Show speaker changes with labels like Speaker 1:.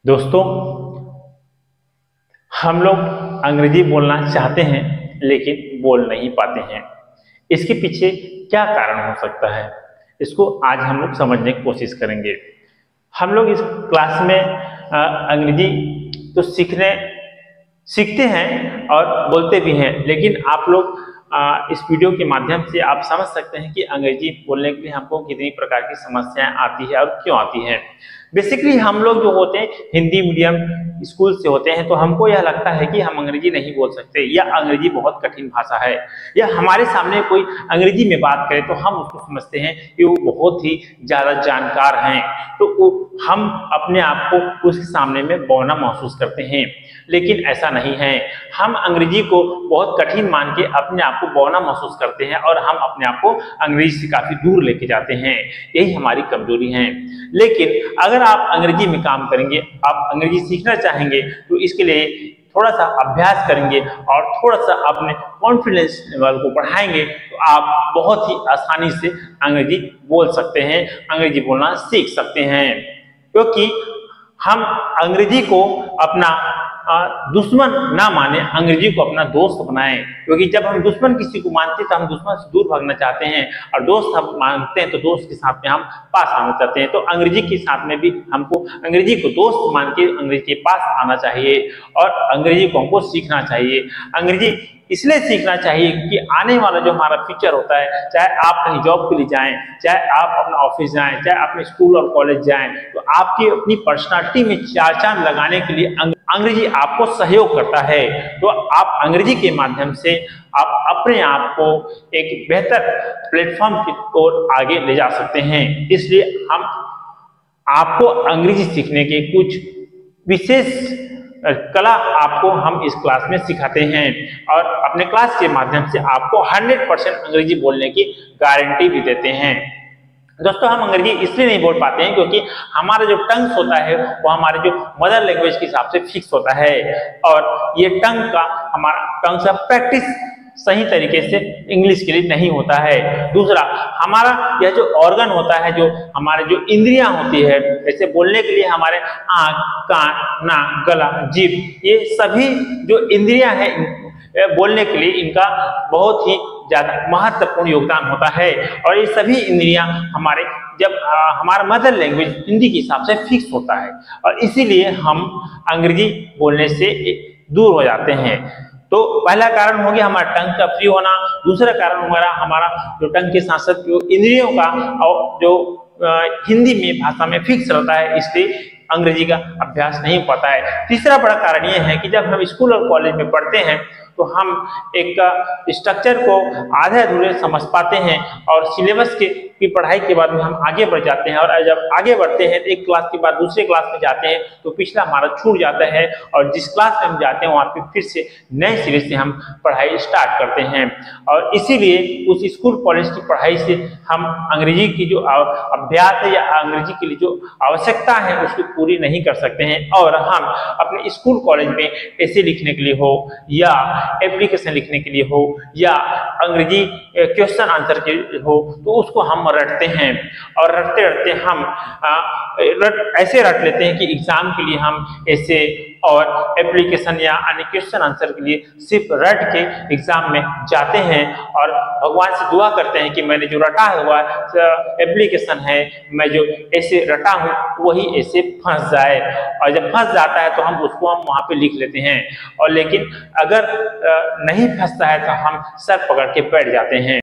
Speaker 1: दोस्तों, हम लोग अंग्रेजी बोलना चाहते हैं लेकिन बोल नहीं पाते हैं। इसके पीछे क्या कारण हो सकता है, इसको आज हम लोग समझने की कोशिश करेंगे। हम लोग इस क्लास में अंग्रेजी तो सीखते हैं और बोलते भी हैं, लेकिन आप लोग इस वीडियो के माध्यम से आप समझ सकते हैं कि अंग्रेजी बोलने के लिए हमको कितनी प्रकार की समस्याएं आती है और क्यों आती हैं। बेसिकली हम लोग जो होते हैं हिंदी मीडियम स्कूल से होते हैं, तो हमको यह लगता है कि हम अंग्रेजी नहीं बोल सकते या अंग्रेजी बहुत कठिन भाषा है, या हमारे सामने कोई अंग्रेजी में बात करे तो हम उसको समझते हैं कि वो बहुत ही ज्यादा जानकार हैं, तो हम अपने आप को उसके सामने में बौना महसूस करते हैं। लेकिन ऐसा नहीं है, हम अंग्रेजी को बहुत कठिन मान के अपने आप को बौना महसूस करते हैं और हम अपने आप को अंग्रेजी से काफी दूर लेके जाते हैं। यही हमारी कमजोरी है। लेकिन अगर आप अंग्रेजी में काम करेंगे, आप अंग्रेजी सीखना चाहेंगे, तो इसके लिए थोड़ा सा अभ्यास करेंगे और थोड़ा सा अपने कॉन्फिडेंस लेवल को बढ़ाएंगे, तो आप बहुत ही आसानी से अंग्रेजी बोल सकते हैं, अंग्रेजी बोलना सीख सकते हैं। क्योंकि हम अंग्रेजी को अपना दुश्मन ना माने, अंग्रेजी को अपना दोस्त बनाएं। क्योंकि जब हम दुश्मन किसी को मानते हैं तो हम दुश्मन से दूर भागना चाहते हैं, और दोस्त हम मानते हैं तो दोस्त के साथ में हम पास आना चाहते हैं। तो अंग्रेजी के साथ में भी हमको अंग्रेजी को दोस्त मान के अंग्रेजी के पास आना चाहिए और अंग्रेजी को हमको सीखना चाहिए। अंग्रेजी इसलिए सीखना चाहिए कि आने वाला जो हमारा फ्यूचर होता है, चाहे आप कहीं जॉब के लिए जाएं, चाहे आप अपना ऑफिस जाएं, चाहे अपने स्कूल और कॉलेज जाएं, तो आपकी अपनी पर्सनालिटी में चार चांद लगाने के लिए अंग्रेजी आपको सहयोग करता है। तो आप अंग्रेजी के माध्यम से आप अपने आप को एक बेहतर प्लेटफॉर्म की ओर आगे ले जा सकते हैं। इसलिए हम आपको अंग्रेजी सीखने के कुछ विशेष कला आपको हम इस क्लास में सिखाते हैं, और अपने क्लास के माध्यम से आपको 100% अंग्रेजी बोलने की गारंटी भी देते हैं। दोस्तों, हम अंग्रेजी इसलिए नहीं बोल पाते हैं क्योंकि हमारा जो टंग्स होता है वो हमारे जो मदर लैंग्वेज के हिसाब से फिक्स होता है, और ये टंग का प्रैक्टिस सही तरीके से इंग्लिश के लिए नहीं होता है। दूसरा, हमारा यह जो ऑर्गन होता है, जो हमारे जो इंद्रियां होती है, जैसे बोलने के लिए हमारे आंख, कान, नाक, गला, जीभ, ये सभी जो इंद्रियां हैं बोलने के लिए इनका बहुत ही ज्यादा महत्वपूर्ण योगदान होता है। और ये सभी इंद्रियां जब हमारा मदर लैंग्वेज हिंदी के हिसाब से फिक्स होता है, और इसीलिए हम अंग्रेजी बोलने से दूर हो जाते हैं। तो पहला कारण हो गया हमारा टंग का फ्री होना। दूसरा कारण हमारा जो टंग के साथ साथ जो इंद्रियों का और जो हिंदी में भाषा में फिक्स रहता है, इसलिए अंग्रेजी का अभ्यास नहीं हो पाता है। तीसरा बड़ा कारण यह है कि जब हम स्कूल और कॉलेज में पढ़ते हैं तो हम एक स्ट्रक्चर को आधे अधूरे समझ पाते हैं, और सिलेबस की पढ़ाई के बाद में हम आगे बढ़ जाते हैं, और जब आगे बढ़ते हैं तो एक क्लास के बाद दूसरे क्लास में जाते हैं तो पिछला हमारा छूट जाता है, और जिस क्लास में हम जाते हैं वहाँ पे फिर से नए सिरे से हम पढ़ाई स्टार्ट करते हैं। और इसीलिए उस स्कूल कॉलेज की पढ़ाई से हम अंग्रेजी की जो अभ्यास है या अंग्रेजी के लिए जो आवश्यकता है उसको पूरी नहीं कर सकते हैं, और हम अपने स्कूल कॉलेज में ऐसे लिखने के लिए हो, या एप्लीकेशन लिखने के लिए हो, या अंग्रेजी क्वेश्चन आंसर के हो, तो उसको हम रटते हैं, और रटते रटते हम ऐसे रट लेते हैं कि एग्जाम के लिए हम ऐसे और एप्लीकेशन या अन्य क्वेश्चन आंसर के लिए सिर्फ रट के एग्जाम में जाते हैं, और भगवान से दुआ करते हैं कि मैंने जो रटा हुआ एप्लीकेशन है, मैं जो ऐसे रटा हूँ वही ऐसे फंस जाए, और जब फंस जाता है तो हम वहां पे लिख लेते हैं। और लेकिन अगर नहीं फंसता है तो हम सर पकड़ के बैठ जाते हैं।